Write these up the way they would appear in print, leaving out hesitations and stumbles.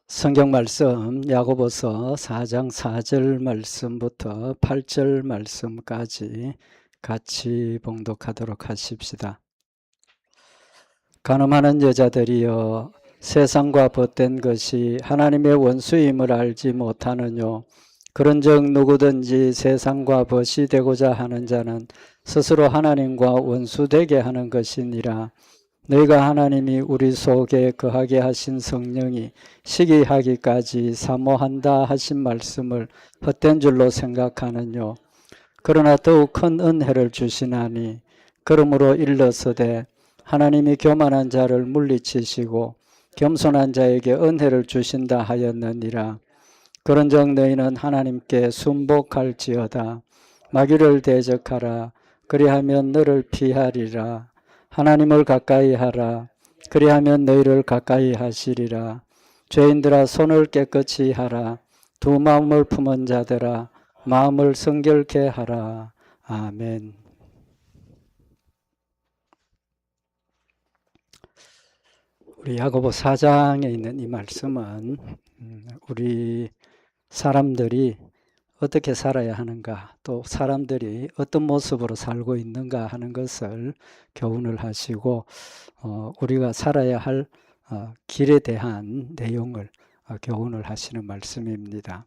성경 말씀 야고보서 4장 4절 말씀부터 8절 말씀까지 같이 봉독하도록 하십시다. 간음하는 여자들이여 세상과 벗된 것이 하나님의 원수임을 알지 못하느뇨. 그런즉 누구든지 세상과 벗이 되고자 하는 자는 스스로 하나님과 원수되게 하는 것이니라. 너희가 하나님이 우리 속에 거하게 하신 성령이 시기하기까지 사모한다 하신 말씀을 헛된 줄로 생각하느뇨. 그러나 더욱 큰 은혜를 주시나니 그러므로 일러서되 하나님이 교만한 자를 물리치시고 겸손한 자에게 은혜를 주신다 하였느니라. 그런즉 너희는 하나님께 순복할지어다. 마귀를 대적하라. 그리하면 너를 피하리라. 하나님을 가까이 하라. 그리하면 너희를 가까이 하시리라. 죄인들아 손을 깨끗이 하라. 두 마음을 품은 자들아 마음을 성결케 하라. 아멘. 우리 야고보 4장에 있는 이 말씀은 우리 사람들이 어떻게 살아야 하는가, 또 사람들이 어떤 모습으로 살고 있는가 하는 것을 교훈을 하시고 우리가 살아야 할 길에 대한 내용을 교훈을 하시는 말씀입니다.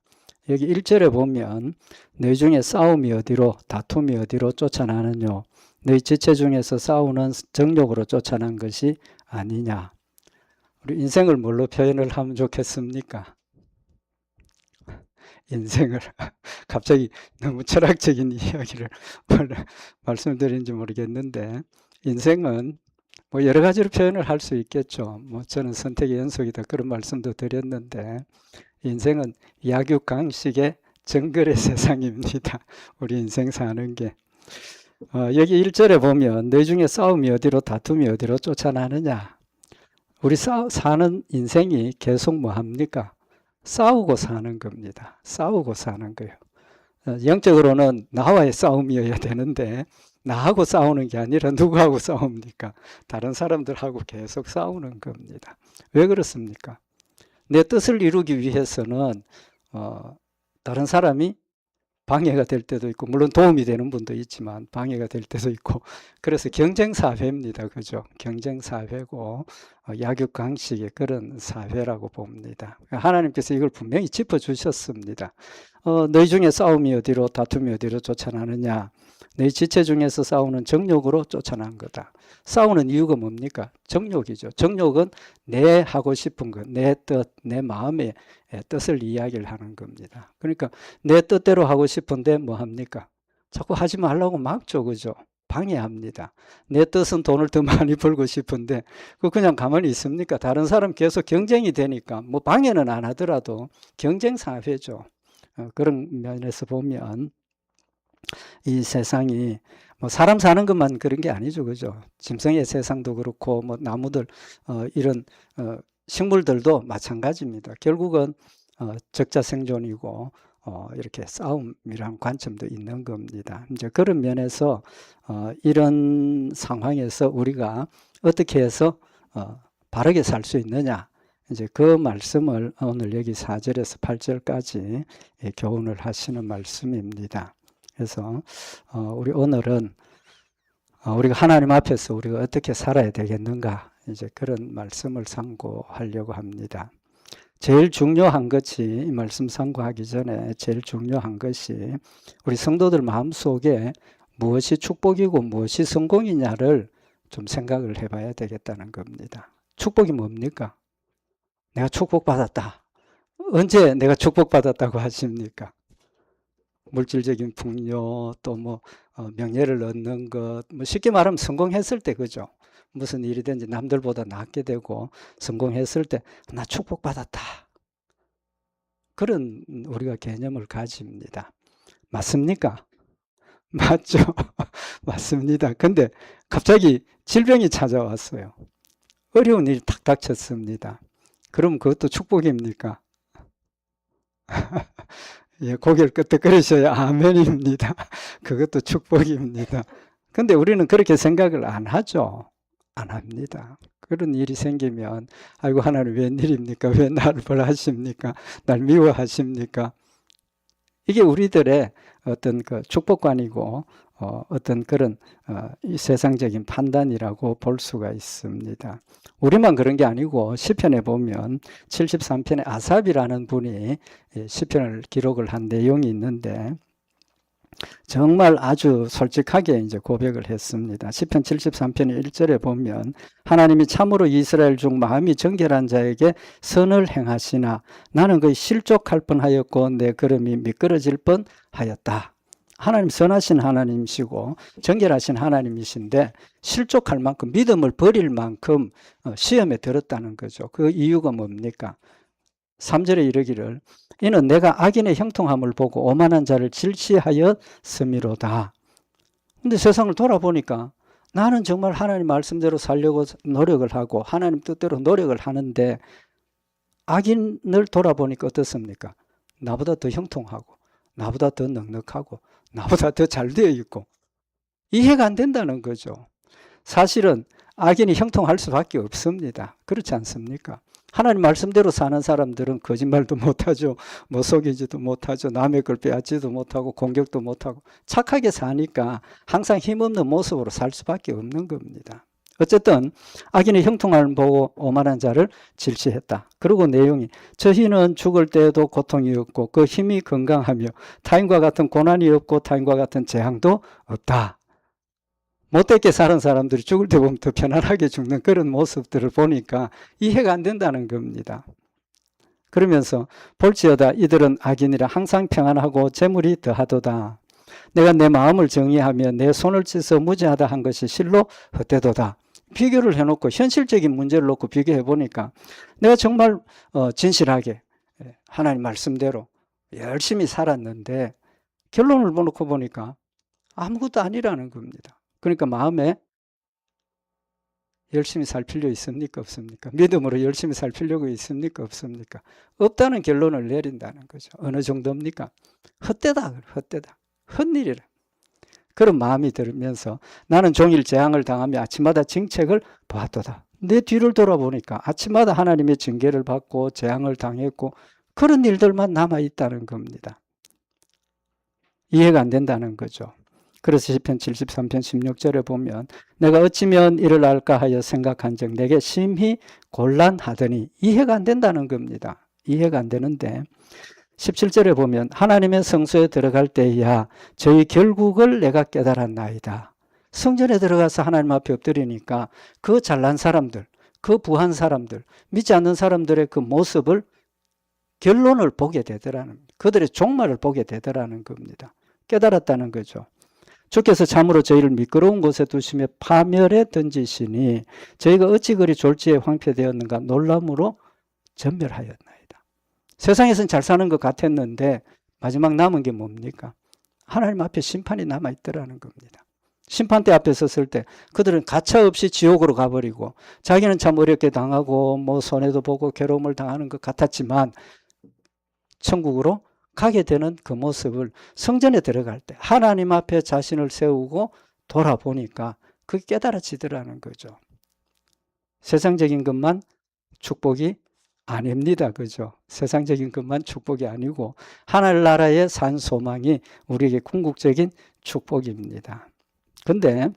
여기 1절에 보면 너희 중에 싸움이 어디로, 다툼이 어디로 쫓아나느뇨. 너희 지체 중에서 싸우는 정욕으로 쫓아난 것이 아니냐. 우리 인생을 뭘로 표현을 하면 좋겠습니까? 인생을 갑자기 너무 철학적인 이야기를 말씀드린지 모르겠는데, 인생은 뭐 여러 가지로 표현을 할 수 있겠죠. 뭐 저는 선택의 연속이다 그런 말씀도 드렸는데, 인생은 약육강식의 정글의 세상입니다. 우리 인생 사는 게. 여기 1절에 보면 너희 중에 싸움이 어디로, 다툼이 어디로 쫓아나느냐. 우리 사는 인생이 계속 뭐 합니까? 싸우고 사는 겁니다. 싸우고 사는 거예요. 영적으로는 나와의 싸움이어야 되는데 나하고 싸우는 게 아니라 누구하고 싸웁니까? 다른 사람들하고 계속 싸우는 겁니다. 왜 그렇습니까? 내 뜻을 이루기 위해서는 다른 사람이 방해가 될 때도 있고, 물론 도움이 되는 분도 있지만 방해가 될 때도 있고, 그래서 경쟁사회입니다. 그죠? 경쟁사회고 약육강식의 그런 사회라고 봅니다. 하나님께서 이걸 분명히 짚어주셨습니다. 너희 중에 싸움이 어디로, 다툼이 어디로 쫓아나느냐. 너희 지체 중에서 싸우는 정욕으로 쫓아난 거다. 싸우는 이유가 뭡니까? 정욕이죠. 정욕은 내 하고 싶은 것, 내 뜻, 내 마음의 뜻을 이야기를 하는 겁니다. 그러니까 내 뜻대로 하고 싶은데 뭐 합니까? 자꾸 하지 말라고 막죠. 그죠? 방해합니다. 내 뜻은 돈을 더 많이 벌고 싶은데 그냥 가만히 있습니까? 다른 사람 계속 경쟁이 되니까 뭐 방해는 안 하더라도 경쟁 사회죠. 그런 면에서 보면 이 세상이 뭐 사람 사는 것만 그런 게 아니죠. 그죠? 짐승의 세상도 그렇고 뭐 나무들 이런 식물들도 마찬가지입니다. 결국은 적자생존이고 이렇게 싸움이라는 관점도 있는 겁니다. 이제 그런 면에서 이런 상황에서 우리가 어떻게 해서 바르게 살 수 있느냐, 이제 그 말씀을 오늘 여기 4절에서 8절까지 교훈을 하시는 말씀입니다. 그래서 우리 오늘은 우리가 하나님 앞에서 우리가 어떻게 살아야 되겠는가, 이제 그런 말씀을 상고하려고 합니다. 제일 중요한 것이, 이 말씀 상고하기 전에 제일 중요한 것이 우리 성도들 마음속에 무엇이 축복이고 무엇이 성공이냐를 좀 생각을 해봐야 되겠다는 겁니다. 축복이 뭡니까? 내가 축복받았다. 언제 내가 축복받았다고 하십니까? 물질적인 풍요, 또 뭐 명예를 얻는 것, 뭐 쉽게 말하면 성공했을 때, 그죠? 무슨 일이든지 남들보다 낫게 되고 성공했을 때 나 축복받았다. 그런 우리가 개념을 가집니다. 맞습니까? 맞죠? 맞습니다. 근데 갑자기 질병이 찾아왔어요. 어려운 일이 탁 닥쳤습니다. 그럼 그것도 축복입니까? 예, 고개를 끄덕거리셔야 아멘입니다. 그것도 축복입니다. 근데 우리는 그렇게 생각을 안 하죠. 안 합니다. 그런 일이 생기면 아이고 하나님 웬일입니까? 왜 나를 벌하십니까? 날 미워하십니까? 이게 우리들의 어떤 그 축복관이고 어떤 그런 이 세상적인 판단이라고 볼 수가 있습니다. 우리만 그런 게 아니고 시편에 보면 73편에 아삽이라는 분이 시편을 기록을 한 내용이 있는데 정말 아주 솔직하게 이제 고백을 했습니다. 시편 73편 1절에 보면 하나님이 참으로 이스라엘 중 마음이 정결한 자에게 선을 행하시나 나는 거의 실족할 뻔하였고 내 걸음이 미끄러질 뻔하였다. 하나님 선하신 하나님이시고 정결하신 하나님이신데 실족할 만큼 믿음을 버릴 만큼 시험에 들었다는 거죠. 그 이유가 뭡니까? 3절에 이르기를 이는 내가 악인의 형통함을 보고 오만한 자를 질시하였음이로다. 근데 세상을 돌아보니까 나는 정말 하나님 말씀대로 살려고 노력을 하고 하나님 뜻대로 노력을 하는데 악인을 돌아보니까 어떻습니까? 나보다 더 형통하고 나보다 더 넉넉하고 나보다 더 잘 되어 있고 이해가 안 된다는 거죠. 사실은 악인이 형통할 수밖에 없습니다. 그렇지 않습니까? 하나님 말씀대로 사는 사람들은 거짓말도 못하죠. 뭐 속이지도 못하죠. 남의 걸 빼앗지도 못하고 공격도 못하고 착하게 사니까 항상 힘없는 모습으로 살 수밖에 없는 겁니다. 어쨌든 악인의 형통함을 보고 오만한 자를 질시했다. 그리고 내용이 저희는 죽을 때에도 고통이 없고 그 힘이 건강하며 타인과 같은 고난이 없고 타인과 같은 재앙도 없다. 못되게 사는 사람들이 죽을 때 보면 더 편안하게 죽는 그런 모습들을 보니까 이해가 안 된다는 겁니다. 그러면서 볼지어다 이들은 악인이라 항상 평안하고 재물이 더하도다. 내가 내 마음을 정의하며 내 손을 찢어 무죄하다 한 것이 실로 헛되도다. 비교를 해놓고 현실적인 문제를 놓고 비교해 보니까 내가 정말 진실하게 하나님 말씀대로 열심히 살았는데 결론을 놓고 보니까 아무것도 아니라는 겁니다. 그러니까 마음에 열심히 살 필요 있습니까? 없습니까? 믿음으로 열심히 살 필요가 있습니까? 없습니까? 없다는 결론을 내린다는 거죠. 어느 정도입니까? 헛되다, 헛되다. 헛일이라. 그런 마음이 들으면서 나는 종일 재앙을 당하며 아침마다 징책을 보았도다. 내 뒤를 돌아보니까 아침마다 하나님의 징계를 받고 재앙을 당했고 그런 일들만 남아있다는 겁니다. 이해가 안 된다는 거죠. 그래서 시편 73편 16절에 보면 내가 어찌면 이를 알까 하여 생각한즉 내게 심히 곤란하더니 이해가 안 된다는 겁니다. 이해가 안 되는데 17절에 보면 하나님의 성소에 들어갈 때야 저희 결국을 내가 깨달았나이다. 성전에 들어가서 하나님 앞에 엎드리니까 그 잘난 사람들, 그 부한 사람들, 믿지 않는 사람들의 그 모습을 결론을 보게 되더라는, 그들의 종말을 보게 되더라는 겁니다. 깨달았다는 거죠. 주께서 참으로 저희를 미끄러운 곳에 두시며 파멸에 던지시니 저희가 어찌 그리 졸지에 황폐되었는가 놀람으로 전멸하였나이다. 세상에서는 잘 사는 것 같았는데 마지막 남은 게 뭡니까? 하나님 앞에 심판이 남아있더라는 겁니다. 심판대 앞에 섰을 때 그들은 가차없이 지옥으로 가버리고 자기는 참 어렵게 당하고 뭐 손해도 보고 괴로움을 당하는 것 같았지만 천국으로 가게 되는 그 모습을 성전에 들어갈 때 하나님 앞에 자신을 세우고 돌아보니까 그게 깨달아지더라는 거죠. 세상적인 것만 축복이 아닙니다. 그죠? 세상적인 것만 축복이 아니고 하늘나라의 산 소망이 우리에게 궁극적인 축복입니다. 근데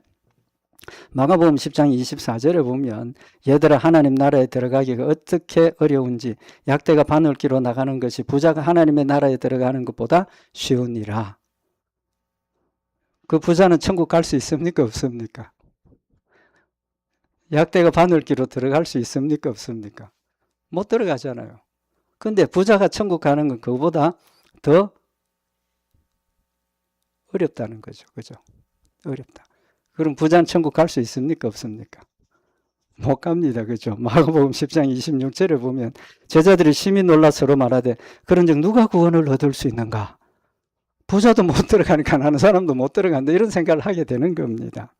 마가복음 10장 24절에 보면 얘들아 하나님 나라에 들어가기가 어떻게 어려운지 약대가 바늘기로 나가는 것이 부자가 하나님의 나라에 들어가는 것보다 쉬우니라. 그 부자는 천국 갈 수 있습니까? 없습니까? 약대가 바늘기로 들어갈 수 있습니까? 없습니까? 못 들어가잖아요. 근데 부자가 천국 가는 건 그거보다 더 어렵다는 거죠. 그죠? 어렵다. 그럼 부자는 천국 갈 수 있습니까? 없습니까? 못 갑니다. 그죠? 마가복음 10장 26절에 보면 제자들이 심히 놀라 서로 말하되 그런즉 누가 구원을 얻을 수 있는가? 부자도 못 들어가니까 가난한 사람도 못 들어간다. 이런 생각을 하게 되는 겁니다.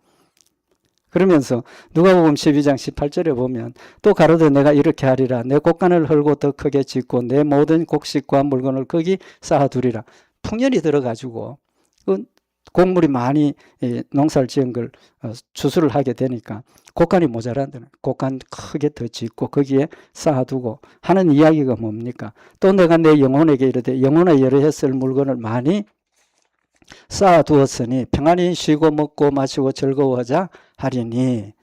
그러면서 누가복음 12장 18절에 보면 또 가로되 내가 이렇게 하리라 내 곳간을 헐고 더 크게 짓고 내 모든 곡식과 물건을 거기 쌓아두리라. 풍년이 들어가지고 곡물이 많이 농사를 지은 걸 추수를 하게 되니까 곡간이 모자란다는, 곡간 크게 더 짓고 거기에 쌓아두고 하는 이야기가 뭡니까? 또 내가 내 영혼에게 이르되 영혼에 여러했을 물건을 많이 쌓아두었으니 평안히 쉬고 먹고 마시고 즐거워하자 하리니.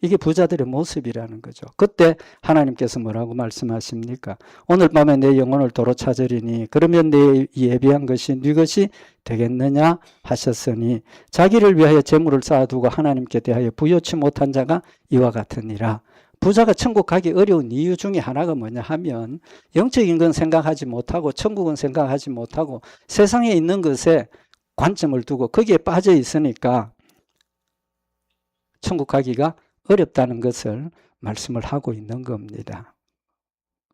이게 부자들의 모습이라는 거죠. 그때 하나님께서 뭐라고 말씀하십니까? 오늘 밤에 내 영혼을 도로 찾으리니 그러면 내 예비한 것이 네 것이 되겠느냐 하셨으니 자기를 위하여 재물을 쌓아두고 하나님께 대하여 부여치 못한 자가 이와 같으니라. 부자가 천국 가기 어려운 이유 중에 하나가 뭐냐 하면 영적인 건 생각하지 못하고 천국은 생각하지 못하고 세상에 있는 것에 관점을 두고 거기에 빠져 있으니까 천국 가기가 어렵다는 것을 말씀을 하고 있는 겁니다.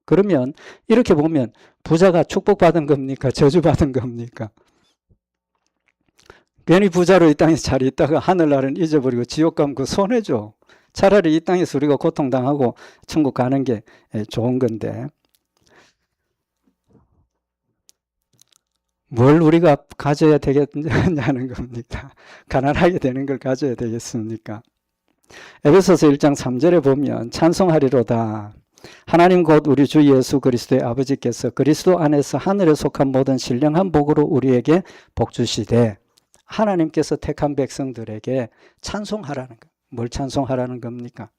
그러면 이렇게 보면 부자가 축복받은 겁니까? 저주받은 겁니까? 괜히 부자로 이 땅에서 잘 있다가 하늘나라는 잊어버리고 지옥 가면 그 손해죠. 차라리 이 땅에서 우리가 고통당하고 천국 가는 게 좋은 건데 뭘 우리가 가져야 되겠냐는 겁니다. 가난하게 되는 걸 가져야 되겠습니까? 에베소서 1장 3절에 보면 찬송하리로다. 하나님 곧 우리 주 예수 그리스도의 아버지께서 그리스도 안에서 하늘에 속한 모든 신령한 복으로 우리에게 복 주시되 하나님께서 택한 백성들에게 찬송하라는 거예요. 뭘 찬송하라는 겁니까?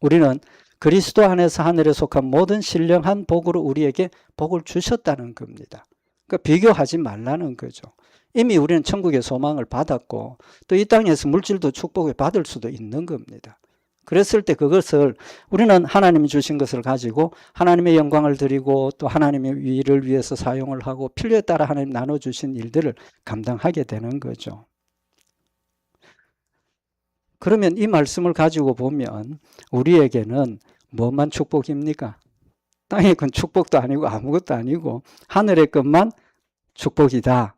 우리는 그리스도 안에서 하늘에 속한 모든 신령한 복으로 우리에게 복을 주셨다는 겁니다. 그러니까 비교하지 말라는 거죠. 이미 우리는 천국의 소망을 받았고 또 이 땅에서 물질도 축복을 받을 수도 있는 겁니다. 그랬을 때 그것을 우리는 하나님이 주신 것을 가지고 하나님의 영광을 드리고 또 하나님의 위를 위해서 사용을 하고 필요에 따라 하나님 나눠주신 일들을 감당하게 되는 거죠. 그러면 이 말씀을 가지고 보면 우리에게는 뭐만 축복입니까? 땅의 건 축복도 아니고 아무것도 아니고 하늘의 것만 축복이다.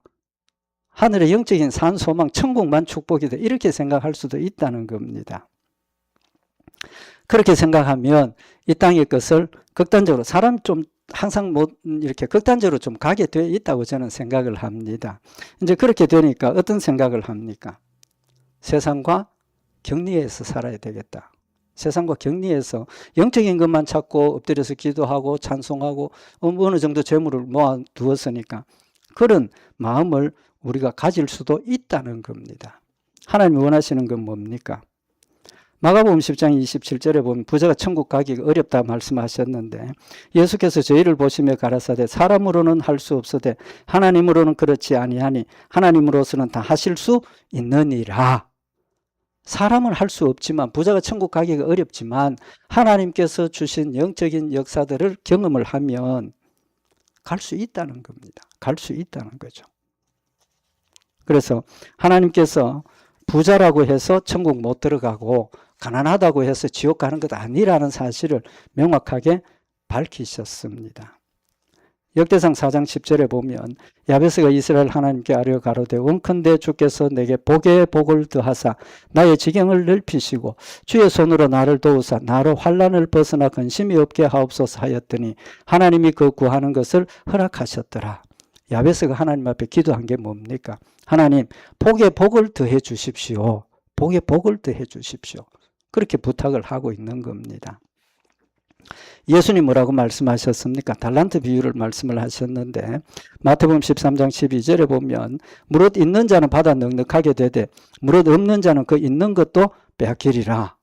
하늘의 영적인 산 소망 천국만 축복이다. 이렇게 생각할 수도 있다는 겁니다. 그렇게 생각하면 이 땅의 것을 극단적으로 사람 좀 항상 뭐 이렇게 극단적으로 좀 가게 돼 있다고 저는 생각을 합니다. 이제 그렇게 되니까 어떤 생각을 합니까? 세상과 격리해서 살아야 되겠다. 세상과 격리해서 영적인 것만 찾고 엎드려서 기도하고 찬송하고 어느 정도 재물을 모아 두었으니까 그런 마음을 우리가 가질 수도 있다는 겁니다. 하나님이 원하시는 건 뭡니까? 마가복음 10장 27절에 보면 부자가 천국 가기가 어렵다 말씀하셨는데 예수께서 저희를 보시며 가라사대 사람으로는 할 수 없으되 하나님으로는 그렇지 아니하니 하나님으로서는 다 하실 수 있느니라. 사람은 할 수 없지만 부자가 천국 가기가 어렵지만 하나님께서 주신 영적인 역사들을 경험을 하면 갈 수 있다는 겁니다. 갈 수 있다는 거죠. 그래서 하나님께서 부자라고 해서 천국 못 들어가고 가난하다고 해서 지옥 가는 것 아니라는 사실을 명확하게 밝히셨습니다. 역대상 4장 10절에 보면 야베스가 이스라엘 하나님께 아뢰어 가로되 원컨대 주께서 내게 복에 복을 더하사 나의 지경을 넓히시고 주의 손으로 나를 도우사 나로 환난을 벗어나 근심이 없게 하옵소서 하였더니 하나님이 그 구하는 것을 허락하셨더라. 야베스가 하나님 앞에 기도한 게 뭡니까? 하나님 복에 복을 더해 주십시오. 복에 복을 더해 주십시오. 그렇게 부탁을 하고 있는 겁니다. 예수님 뭐라고 말씀하셨습니까? 달란트 비유를 말씀을 하셨는데 마태복음 13장 12절에 보면 무릇 있는 자는 받아 넉넉하게 되되 무릇 없는 자는 그 있는 것도 빼앗기리라.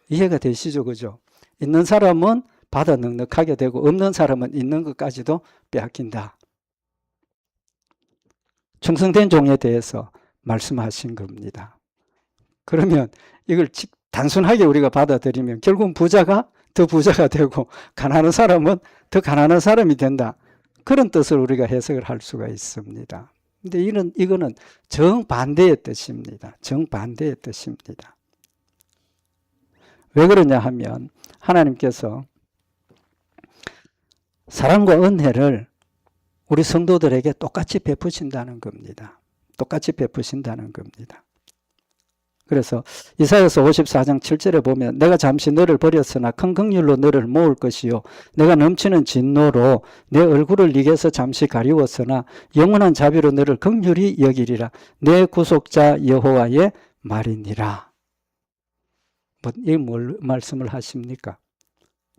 이해가 되시죠? 그죠? 있는 사람은 받아 넉넉하게 되고 없는 사람은 있는 것까지도 빼앗긴다. 충성된 종에 대해서 말씀하신 겁니다. 그러면 이걸 단순하게 우리가 받아들이면 결국 부자가 더 부자가 되고 가난한 사람은 더 가난한 사람이 된다. 그런 뜻을 우리가 해석을 할 수가 있습니다. 근데 이거는 정반대의 뜻입니다. 정반대의 뜻입니다. 왜 그러냐 하면 하나님께서 사랑과 은혜를 우리 성도들에게 똑같이 베푸신다는 겁니다. 똑같이 베푸신다는 겁니다. 그래서 이사야서 54장 7절에 보면 내가 잠시 너를 버렸으나 큰 긍휼로 너를 모을 것이요 내가 넘치는 진노로 내 얼굴을 네게서 잠시 가리웠으나 영원한 자비로 너를 긍휼히 여기리라 내 구속자 여호와의 말이니라. 이 뭘 말씀을 하십니까?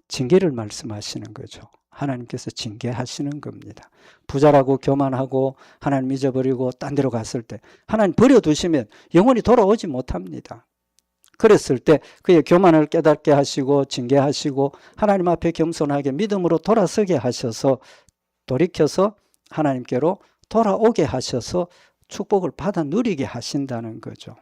징계를 말씀하시는 거죠. 하나님께서 징계하시는 겁니다. 부자라고 교만하고 하나님 잊어버리고 딴 데로 갔을 때 하나님 버려두시면 영원히 돌아오지 못합니다. 그랬을 때 그의 교만을 깨닫게 하시고 징계하시고 하나님 앞에 겸손하게 믿음으로 돌아서게 하셔서 돌이켜서 하나님께로 돌아오게 하셔서 축복을 받아 누리게 하신다는 거죠.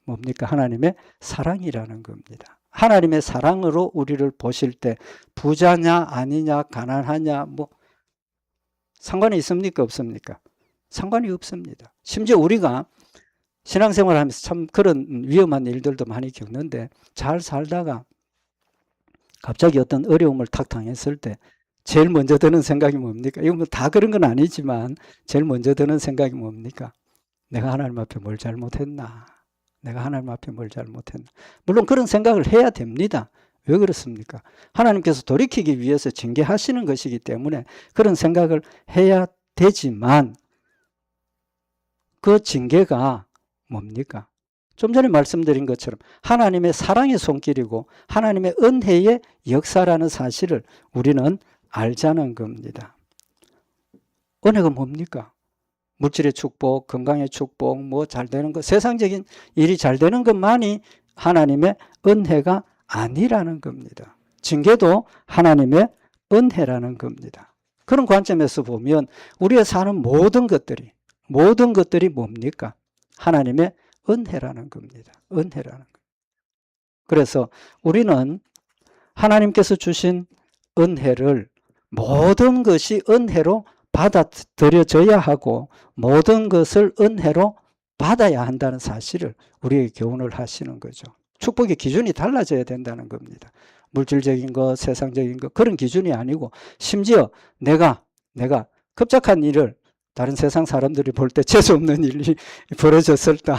뭡니까? 하나님의 사랑이라는 겁니다. 하나님의 사랑으로 우리를 보실 때 부자냐 아니냐 가난하냐 뭐 상관이 있습니까? 없습니까? 상관이 없습니다. 심지어 우리가 신앙생활을 하면서 참 그런 위험한 일들도 많이 겪는데 잘 살다가 갑자기 어떤 어려움을 탁 당했을 때 제일 먼저 드는 생각이 뭡니까? 이건 뭐 다 그런 건 아니지만 제일 먼저 드는 생각이 뭡니까? 내가 하나님 앞에 뭘 잘못했나? 내가 하나님 앞에 뭘 잘못했나? 물론 그런 생각을 해야 됩니다. 왜 그렇습니까? 하나님께서 돌이키기 위해서 징계하시는 것이기 때문에 그런 생각을 해야 되지만 그 징계가 뭡니까? 좀 전에 말씀드린 것처럼 하나님의 사랑의 손길이고 하나님의 은혜의 역사라는 사실을 우리는 알자는 겁니다. 은혜가 뭡니까? 물질의 축복, 건강의 축복, 뭐 잘 되는 것, 세상적인 일이 잘 되는 것만이 하나님의 은혜가 아니라는 겁니다. 징계도 하나님의 은혜라는 겁니다. 그런 관점에서 보면 우리가 사는 모든 것들이 뭡니까? 하나님의 은혜라는 겁니다. 은혜라는 것. 그래서 우리는 하나님께서 주신 은혜를 모든 것이 은혜로 받아들여져야 하고 모든 것을 은혜로 받아야 한다는 사실을 우리에게 교훈을 하시는 거죠. 축복의 기준이 달라져야 된다는 겁니다. 물질적인 것, 세상적인 것 그런 기준이 아니고 심지어 내가 급작한 일을 다른 세상 사람들이 볼 때 재수없는 일이 벌어졌을 때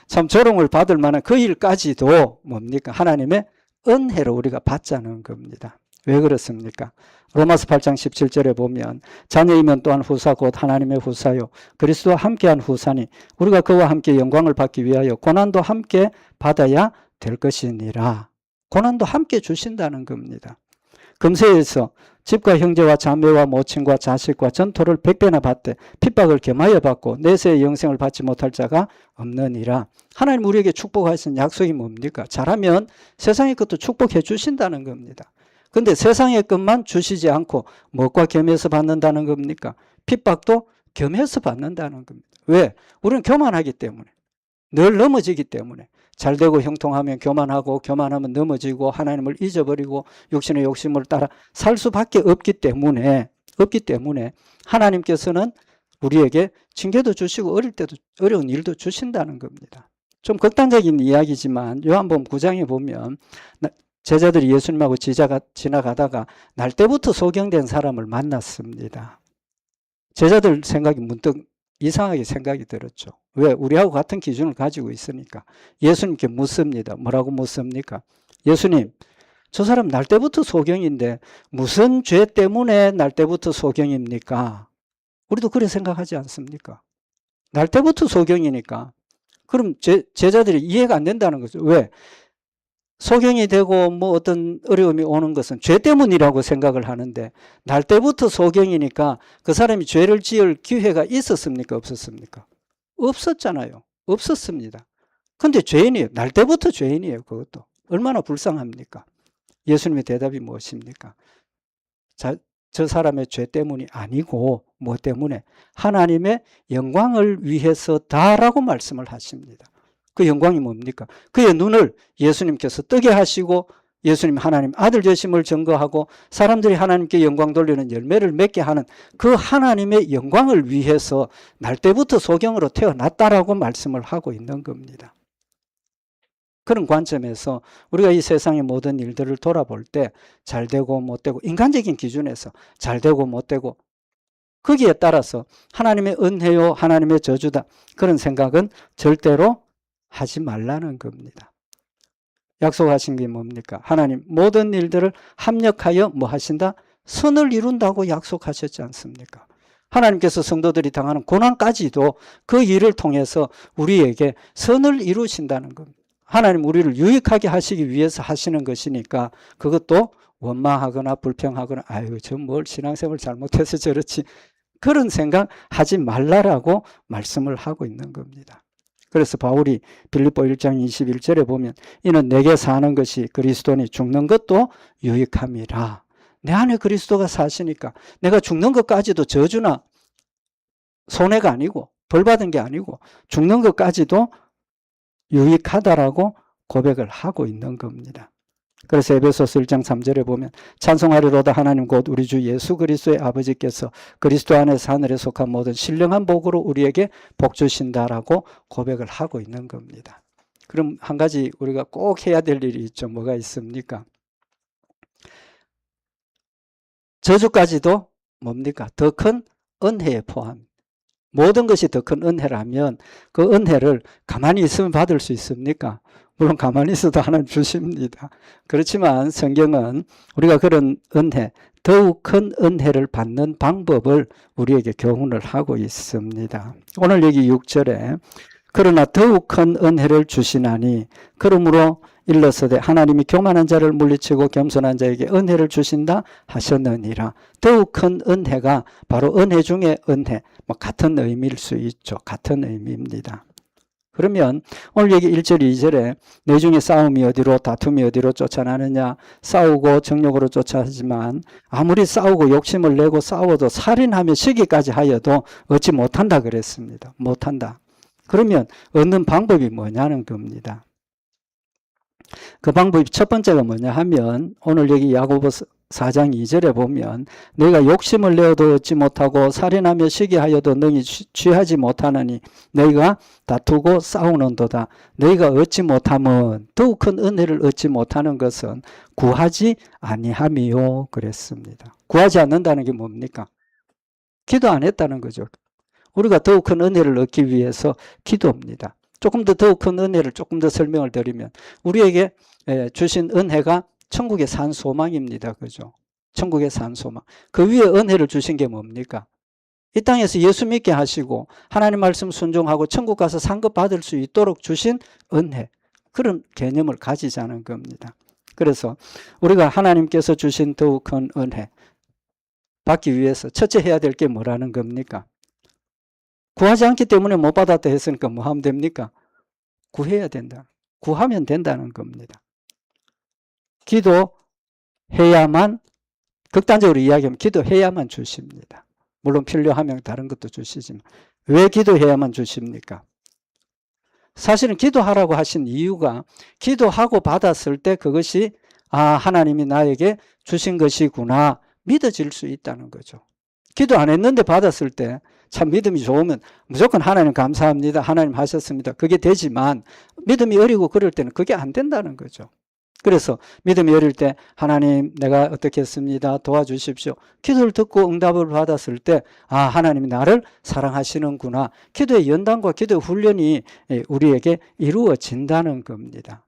참 조롱을 받을 만한 그 일까지도 뭡니까? 하나님의 은혜로 우리가 받자는 겁니다. 왜 그렇습니까? 로마서 8장 17절에 보면 자녀이면 또한 후사 곧 하나님의 후사요 그리스도와 함께한 후사니 우리가 그와 함께 영광을 받기 위하여 고난도 함께 받아야 될 것이니라. 고난도 함께 주신다는 겁니다. 금세에서 집과 형제와 자매와 모친과 자식과 전토를 100배나 받되 핍박을 겸하여 받고 내세의 영생을 받지 못할 자가 없느니라. 하나님 우리에게 축복하신 약속이 뭡니까? 잘하면 세상의 것도 축복해 주신다는 겁니다. 근데 세상의 것만 주시지 않고 무엇과 겸해서 받는다는 겁니까? 핍박도 겸해서 받는다는 겁니다. 왜? 우리는 교만하기 때문에. 늘 넘어지기 때문에. 잘되고 형통하면 교만하고 교만하면 넘어지고 하나님을 잊어버리고 육신의 욕심을 따라 살 수밖에 없기 때문에 하나님께서는 우리에게 징계도 주시고 어릴 때도 어려운 일도 주신다는 겁니다. 좀 극단적인 이야기지만 요한복음 9장에 보면 제자들이 예수님하고 지나가다가 날 때부터 소경된 사람을 만났습니다. 제자들 생각이 문득 이상하게 생각이 들었죠. 왜? 우리하고 같은 기준을 가지고 있으니까. 예수님께 묻습니다. 뭐라고 묻습니까? 예수님, 저 사람 날 때부터 소경인데 무슨 죄 때문에 날 때부터 소경입니까? 우리도 그렇게 생각하지 않습니까? 날 때부터 소경이니까. 그럼 제자들이 이해가 안 된다는 거죠. 왜? 소경이 되고 뭐 어떤 어려움이 오는 것은 죄 때문이라고 생각을 하는데 날 때부터 소경이니까 그 사람이 죄를 지을 기회가 있었습니까? 없었습니까? 없었잖아요. 없었습니다. 근데 죄인이에요. 날 때부터 죄인이에요. 그것도. 얼마나 불쌍합니까? 예수님의 대답이 무엇입니까? 저 사람의 죄 때문이 아니고 뭐 때문에? 하나님의 영광을 위해서다라고 말씀을 하십니다. 그 영광이 뭡니까? 그의 눈을 예수님께서 뜨게 하시고 예수님 하나님 아들 되심을 증거하고 사람들이 하나님께 영광 돌리는 열매를 맺게 하는 그 하나님의 영광을 위해서 날 때부터 소경으로 태어났다라고 말씀을 하고 있는 겁니다. 그런 관점에서 우리가 이 세상의 모든 일들을 돌아볼 때 잘되고 못되고 인간적인 기준에서 잘되고 못되고 거기에 따라서 하나님의 은혜요 하나님의 저주다 그런 생각은 절대로 하지 말라는 겁니다. 약속하신 게 뭡니까? 하나님 모든 일들을 합력하여 뭐 하신다? 선을 이룬다고 약속하셨지 않습니까? 하나님께서 성도들이 당하는 고난까지도 그 일을 통해서 우리에게 선을 이루신다는 겁니다. 하나님 우리를 유익하게 하시기 위해서 하시는 것이니까 그것도 원망하거나 불평하거나 아유 저 뭘 신앙생활 잘못해서 저렇지 그런 생각 하지 말라라고 말씀을 하고 있는 겁니다. 그래서 바울이 빌립보 1장 21절에 보면 이는 내게 사는 것이 그리스도니 죽는 것도 유익함이라. 내 안에 그리스도가 사시니까 내가 죽는 것까지도 저주나 손해가 아니고 벌 받은 게 아니고 죽는 것까지도 유익하다라고 고백을 하고 있는 겁니다. 그래서 에베소서 1장 3절에 보면 찬송하리로다 하나님 곧 우리 주 예수 그리스도의 아버지께서 그리스도 안에서 하늘에 속한 모든 신령한 복으로 우리에게 복 주신다라고 고백을 하고 있는 겁니다. 그럼 한 가지 우리가 꼭 해야 될 일이 있죠. 뭐가 있습니까? 저주까지도 뭡니까? 더 큰 은혜에 포함. 모든 것이 더 큰 은혜라면 그 은혜를 가만히 있으면 받을 수 있습니까? 물론 가만히 있어도 하나님 주십니다. 그렇지만 성경은 우리가 그런 은혜, 더욱 큰 은혜를 받는 방법을 우리에게 교훈을 하고 있습니다. 오늘 여기 6절에 그러나 더욱 큰 은혜를 주시나니 그러므로 일러서되 하나님이 교만한 자를 물리치고 겸손한 자에게 은혜를 주신다 하셨느니라. 더욱 큰 은혜가 바로 은혜 중에 은혜, 같은 의미일 수 있죠. 같은 의미입니다. 그러면 오늘 여기 1절 2절에 내 중에 싸움이 어디로 다툼이 어디로 쫓아나느냐 싸우고 정욕으로 쫓아하지만 아무리 싸우고 욕심을 내고 싸워도 살인하며 시기까지 하여도 얻지 못한다 그랬습니다. 못한다. 그러면 얻는 방법이 뭐냐는 겁니다. 그 방법이 첫 번째가 뭐냐 하면 오늘 여기 야고보서 4장 2절에 보면 너희가 욕심을 내어도 얻지 못하고 살인하며 시기하여도 능히 취하지 못하느니 너희가 다투고 싸우는도다. 너희가 얻지 못하면 더욱 큰 은혜를 얻지 못하는 것은 구하지 아니함이요 그랬습니다. 구하지 않는다는 게 뭡니까? 기도 안 했다는 거죠. 우리가 더욱 큰 은혜를 얻기 위해서 기도합니다. 조금 더 더욱 큰 은혜를 조금 더 설명을 드리면 우리에게 주신 은혜가 천국의 산 소망입니다. 그죠? 천국의 산 소망. 그 위에 은혜를 주신 게 뭡니까? 이 땅에서 예수 믿게 하시고 하나님 말씀 순종하고 천국 가서 상급 받을 수 있도록 주신 은혜. 그런 개념을 가지자는 겁니다. 그래서 우리가 하나님께서 주신 더욱 큰 은혜 받기 위해서 첫째 해야 될 게 뭐라는 겁니까? 구하지 않기 때문에 못 받았다 했으니까 뭐 하면 됩니까? 구해야 된다. 구하면 된다는 겁니다. 기도해야만, 극단적으로 이야기하면 기도해야만 주십니다. 물론 필요하면 다른 것도 주시지만 왜 기도해야만 주십니까? 사실은 기도하라고 하신 이유가 기도하고 받았을 때 그것이 하나님이 나에게 주신 것이구나 믿어질 수 있다는 거죠. 기도 안 했는데 받았을 때 참 믿음이 좋으면 무조건 하나님 감사합니다. 하나님 하셨습니다. 그게 되지만 믿음이 어리고 그럴 때는 그게 안 된다는 거죠. 그래서 믿음이 어릴 때 하나님 내가 어떻게 했습니다. 도와주십시오. 기도를 듣고 응답을 받았을 때 하나님이 나를 사랑하시는구나. 기도의 연단과 기도의 훈련이 우리에게 이루어진다는 겁니다.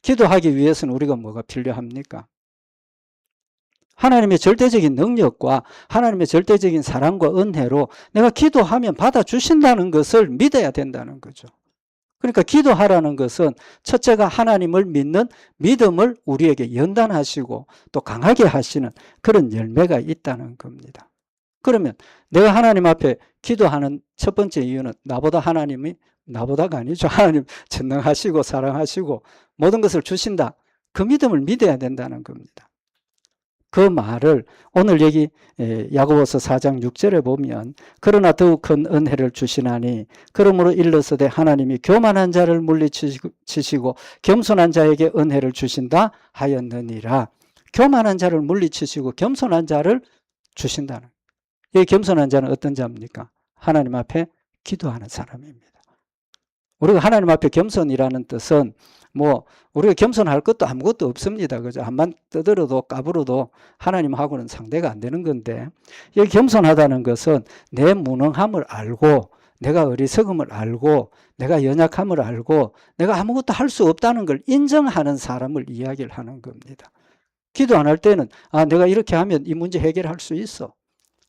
기도하기 위해서는 우리가 뭐가 필요합니까? 하나님의 절대적인 능력과 하나님의 절대적인 사랑과 은혜로 내가 기도하면 받아주신다는 것을 믿어야 된다는 거죠. 그러니까 기도하라는 것은 첫째가 하나님을 믿는 믿음을 우리에게 연단하시고 또 강하게 하시는 그런 열매가 있다는 겁니다. 그러면 내가 하나님 앞에 기도하는 첫 번째 이유는 나보다가 아니죠. 하나님 전능하시고 사랑하시고 모든 것을 주신다. 그 믿음을 믿어야 된다는 겁니다. 그 말을 오늘 여기 야고보서 4장 6절에 보면 그러나 더욱 큰 은혜를 주시나니 그러므로 일러서되 하나님이 교만한 자를 물리치시고 겸손한 자에게 은혜를 주신다 하였느니라. 교만한 자를 물리치시고 겸손한 자를 주신다는. 이 겸손한 자는 어떤 자입니까? 하나님 앞에 기도하는 사람입니다. 우리가 하나님 앞에 겸손이라는 뜻은 우리가 겸손할 것도 아무것도 없습니다. 그죠? 한만 떠들어도 까불어도 하나님하고는 상대가 안 되는 건데, 여기 겸손하다는 것은 내 무능함을 알고 내가 어리석음을 알고 내가 연약함을 알고 내가 아무것도 할 수 없다는 걸 인정하는 사람을 이야기를 하는 겁니다. 기도 안 할 때는 내가 이렇게 하면 이 문제 해결할 수 있어.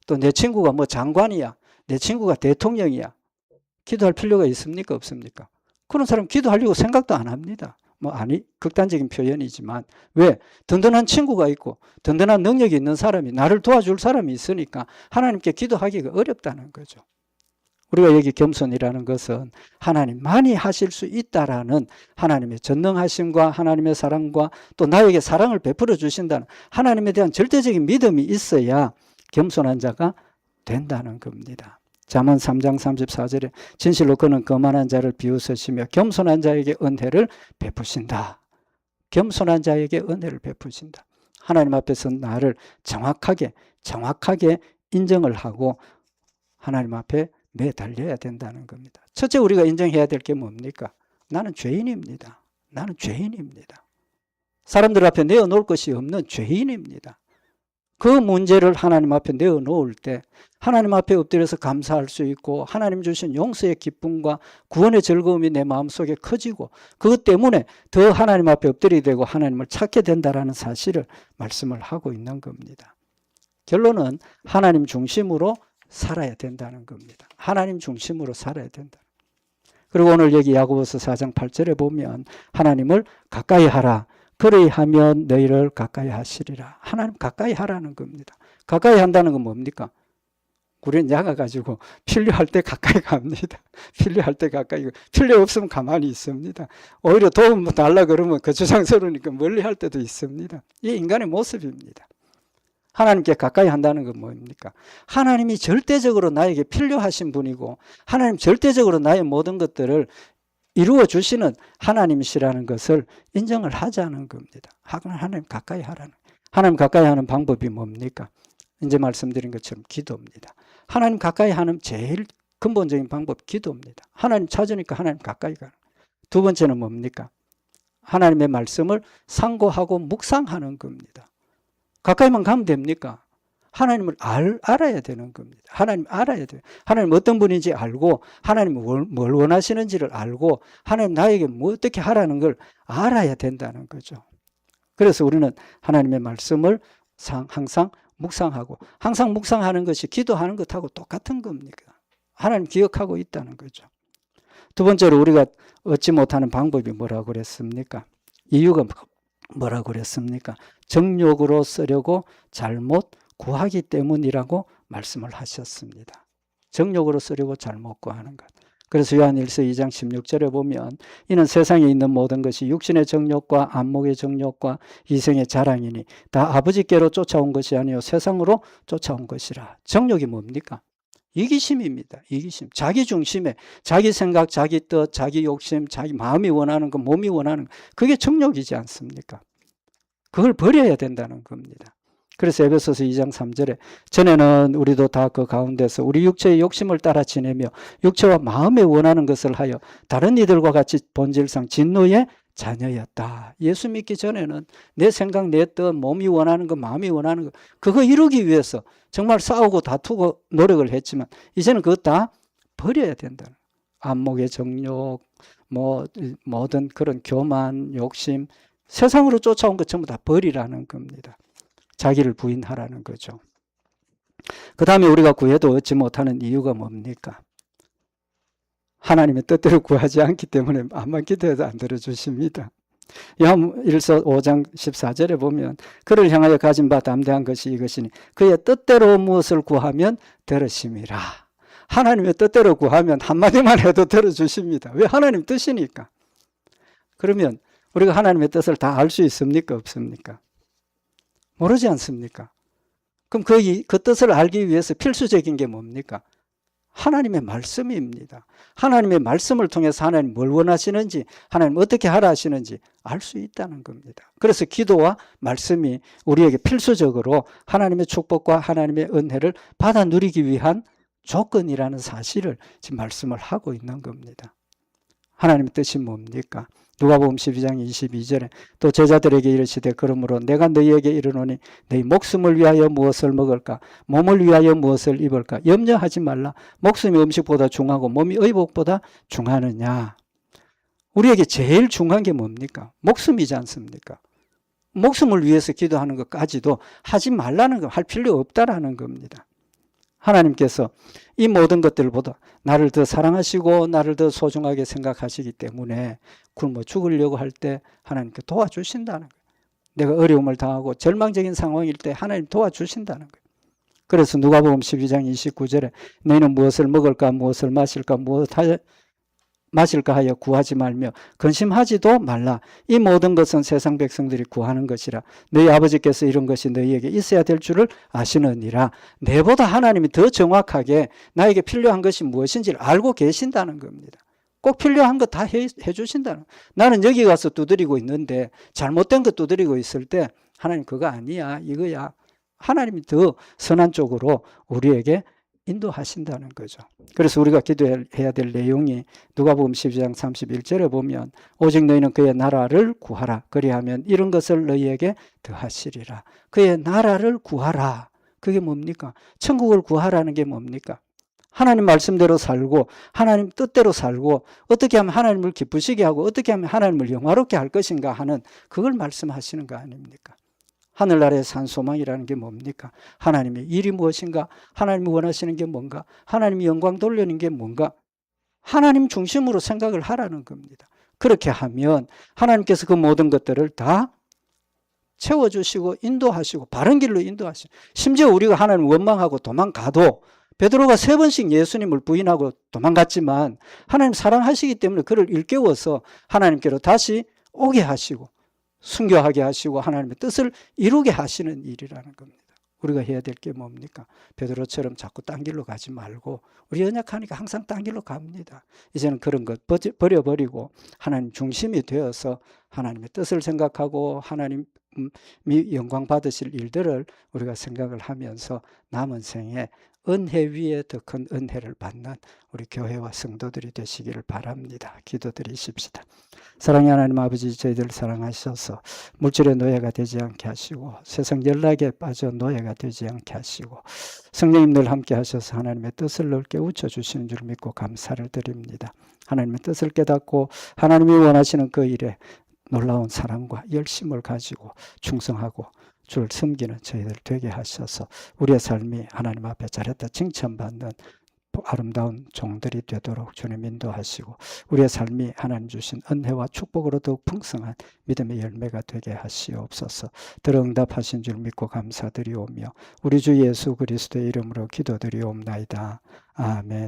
또 내 친구가 뭐 장관이야. 내 친구가 대통령이야. 기도할 필요가 있습니까? 없습니까? 그런 사람 기도하려고 생각도 안 합니다. 극단적인 표현이지만 왜? 든든한 친구가 있고 든든한 능력이 있는 사람이 나를 도와줄 사람이 있으니까 하나님께 기도하기가 어렵다는 거죠. 우리가 여기 겸손이라는 것은 하나님만이 하실 수 있다라는 하나님의 전능하심과 하나님의 사랑과 또 나에게 사랑을 베풀어 주신다는 하나님에 대한 절대적인 믿음이 있어야 겸손한 자가 된다는 겁니다. 잠언 3장 34절에 진실로 그는 거만한 자를 비웃으시며 겸손한 자에게 은혜를 베푸신다. 겸손한 자에게 은혜를 베푸신다. 하나님 앞에서 나를 정확하게 인정을 하고 하나님 앞에 매달려야 된다는 겁니다. 첫째 우리가 인정해야 될 게 뭡니까? 나는 죄인입니다. 나는 죄인입니다. 사람들 앞에 내어놓을 것이 없는 죄인입니다. 그 문제를 하나님 앞에 내어놓을 때 하나님 앞에 엎드려서 감사할 수 있고 하나님 주신 용서의 기쁨과 구원의 즐거움이 내 마음속에 커지고 그것 때문에 더 하나님 앞에 엎드리게 되고 하나님을 찾게 된다는 사실을 말씀을 하고 있는 겁니다. 결론은 하나님 중심으로 살아야 된다는 겁니다. 하나님 중심으로 살아야 된다. 그리고 오늘 여기 야고보서 4장 8절에 보면 하나님을 가까이 하라. 그리하면 너희를 가까이 하시리라. 하나님 가까이 하라는 겁니다. 가까이 한다는 건 뭡니까? 우리는 작아가지고 필요할 때 가까이 갑니다. 필요할 때 가까이. 필요 없으면 가만히 있습니다. 오히려 도움 달라 그러면 거추장스러우니까 멀리 할 때도 있습니다. 이게 인간의 모습입니다. 하나님께 가까이 한다는 건 뭡니까? 하나님이 절대적으로 나에게 필요하신 분이고 하나님 절대적으로 나의 모든 것들을 이루어 주시는 하나님이시라는 것을 인정을 하자는 겁니다. 하나님 가까이 하라는. 하나님 가까이 하는 방법이 뭡니까? 이제 말씀드린 것처럼 기도입니다. 하나님 가까이 하는 제일 근본적인 방법 기도입니다. 하나님 찾으니까 하나님 가까이 가는. 두 번째는 뭡니까? 하나님의 말씀을 상고하고 묵상하는 겁니다. 가까이만 가면 됩니까? 하나님을 알아야 되는 겁니다. 하나님 알아야 돼요. 하나님 어떤 분인지 알고 하나님 뭘 원하시는지를 알고 하나님 나에게 뭐 어떻게 하라는 걸 알아야 된다는 거죠. 그래서 우리는 하나님의 말씀을 항상 묵상하고 항상 묵상하는 것이 기도하는 것하고 똑같은 겁니다. 하나님 기억하고 있다는 거죠. 두 번째로 우리가 얻지 못하는 방법이 뭐라고 그랬습니까? 이유가 뭐라고 그랬습니까? 정욕으로 쓰려고 잘못 구하기 때문이라고 말씀을 하셨습니다. 정욕으로 쓰려고 잘못 구하는 것. 그래서 요한일서 2장 16절에 보면 이는 세상에 있는 모든 것이 육신의 정욕과 안목의 정욕과 이생의 자랑이니 다 아버지께로 쫓아온 것이 아니요 세상으로 쫓아온 것이라. 정욕이 뭡니까? 이기심입니다. 이기심. 자기 중심에 자기 생각, 자기 뜻, 자기 욕심, 자기 마음이 원하는 것, 몸이 원하는 것. 그게 정욕이지 않습니까? 그걸 버려야 된다는 겁니다. 그래서 에베소서 2장 3절에 전에는 우리도 다 그 가운데서 우리 육체의 욕심을 따라 지내며 육체와 마음에 원하는 것을 하여 다른 이들과 같이 본질상 진노의 자녀였다. 예수 믿기 전에는 내 생각, 내 뜻, 몸이 원하는 것, 마음이 원하는 것 그거 이루기 위해서 정말 싸우고 다투고 노력을 했지만 이제는 그것 다 버려야 된다. 안목의 정욕, 모든 그런 교만, 욕심 세상으로 쫓아온 것 전부 다 버리라는 겁니다. 자기를 부인하라는 거죠. 그 다음에 우리가 구해도 얻지 못하는 이유가 뭡니까? 하나님의 뜻대로 구하지 않기 때문에 암만 기도해도 안 들어주십니다. 요한일서 5장 14절에 보면 그를 향하여 가진 바 담대한 것이 이것이니 그의 뜻대로 무엇을 구하면 들으심이라. 하나님의 뜻대로 구하면 한마디만 해도 들어주십니다. 왜? 하나님 뜻이니까. 그러면 우리가 하나님의 뜻을 다 알 수 있습니까? 없습니까? 모르지 않습니까? 그럼 그 뜻을 알기 위해서 필수적인 게 뭡니까? 하나님의 말씀입니다. 하나님의 말씀을 통해서 하나님 뭘 원하시는지 하나님 어떻게 하라 하시는지 알 수 있다는 겁니다. 그래서 기도와 말씀이 우리에게 필수적으로 하나님의 축복과 하나님의 은혜를 받아 누리기 위한 조건이라는 사실을 지금 말씀을 하고 있는 겁니다. 하나님의 뜻이 뭡니까? 누가복음 12장 22절에 또 제자들에게 이르시되 그러므로 내가 너희에게 이르노니 너희 목숨을 위하여 무엇을 먹을까 몸을 위하여 무엇을 입을까 염려하지 말라. 목숨이 음식보다 중하고 몸이 의복보다 중하느냐. 우리에게 제일 중요한 게 뭡니까? 목숨이지 않습니까? 목숨을 위해서 기도하는 것까지도 하지 말라는 거, 할 필요 없다라는 겁니다. 하나님께서 이 모든 것들보다 나를 더 사랑하시고 나를 더 소중하게 생각하시기 때문에 굶어 죽으려고 할 때 하나님께 도와주신다는 거예요. 내가 어려움을 당하고 절망적인 상황일 때 하나님 도와주신다는 거예요. 그래서 누가복음 12장 29절에 너희는 무엇을 먹을까 무엇을 마실까 마실까 하여 구하지 말며 근심하지도 말라. 이 모든 것은 세상 백성들이 구하는 것이라. 너희 아버지께서 이런 것이 너희에게 있어야 될 줄을 아시느니라. 내보다 하나님이 더 정확하게 나에게 필요한 것이 무엇인지를 알고 계신다는 겁니다. 꼭 필요한 거 다 해주신다는. 나는 여기 가서 두드리고 있는데 잘못된 거 두드리고 있을 때 하나님 그거 아니야 이거야. 하나님이 더 선한 쪽으로 우리에게 인도하신다는 거죠. 그래서 우리가 기도해야 될 내용이 누가복음 12장 31절에 보면 오직 너희는 그의 나라를 구하라. 그리하면 이런 것을 너희에게 더하시리라. 그의 나라를 구하라. 그게 뭡니까? 천국을 구하라는 게 뭡니까? 하나님 말씀대로 살고 하나님 뜻대로 살고 어떻게 하면 하나님을 기쁘시게 하고 어떻게 하면 하나님을 영화롭게 할 것인가 하는 그걸 말씀하시는 거 아닙니까? 하늘나라의 산 소망이라는 게 뭡니까? 하나님의 일이 무엇인가? 하나님이 원하시는 게 뭔가? 하나님이 영광 돌리는 게 뭔가? 하나님 중심으로 생각을 하라는 겁니다. 그렇게 하면 하나님께서 그 모든 것들을 다 채워주시고 인도하시고 바른 길로 인도하시고 심지어 우리가 하나님을 원망하고 도망가도 베드로가 3번씩 예수님을 부인하고 도망갔지만 하나님 사랑하시기 때문에 그를 일깨워서 하나님께로 다시 오게 하시고 순교하게 하시고 하나님의 뜻을 이루게 하시는 일이라는 겁니다. 우리가 해야 될 게 뭡니까? 베드로처럼 자꾸 딴 길로 가지 말고 우리 연약하니까 항상 딴 길로 갑니다. 이제는 그런 것 버려버리고 하나님 중심이 되어서 하나님의 뜻을 생각하고 하나님이 영광 받으실 일들을 우리가 생각을 하면서 남은 생에 은혜 위에 더 큰 은혜를 받는 우리 교회와 성도들이 되시기를 바랍니다. 기도드리십시다. 사랑의 하나님 아버지, 저희들 사랑하셔서 물질의 노예가 되지 않게 하시고 세상 연락에 빠져 노예가 되지 않게 하시고 성령님 늘 함께 하셔서 하나님의 뜻을 넓게 웃혀주시는 줄 믿고 감사를 드립니다. 하나님의 뜻을 깨닫고 하나님이 원하시는 그 일에 놀라운 사랑과 열심을 가지고 충성하고 주를 섬기는 저희들 되게 하셔서 우리의 삶이 하나님 앞에 잘했다 칭찬받는 아름다운 종들이 되도록 주님 인도하시고 우리의 삶이 하나님 주신 은혜와 축복으로 더욱 풍성한 믿음의 열매가 되게 하시옵소서. 들응답하신 줄 믿고 감사드리오며 우리 주 예수 그리스도의 이름으로 기도드리옵나이다. 아멘.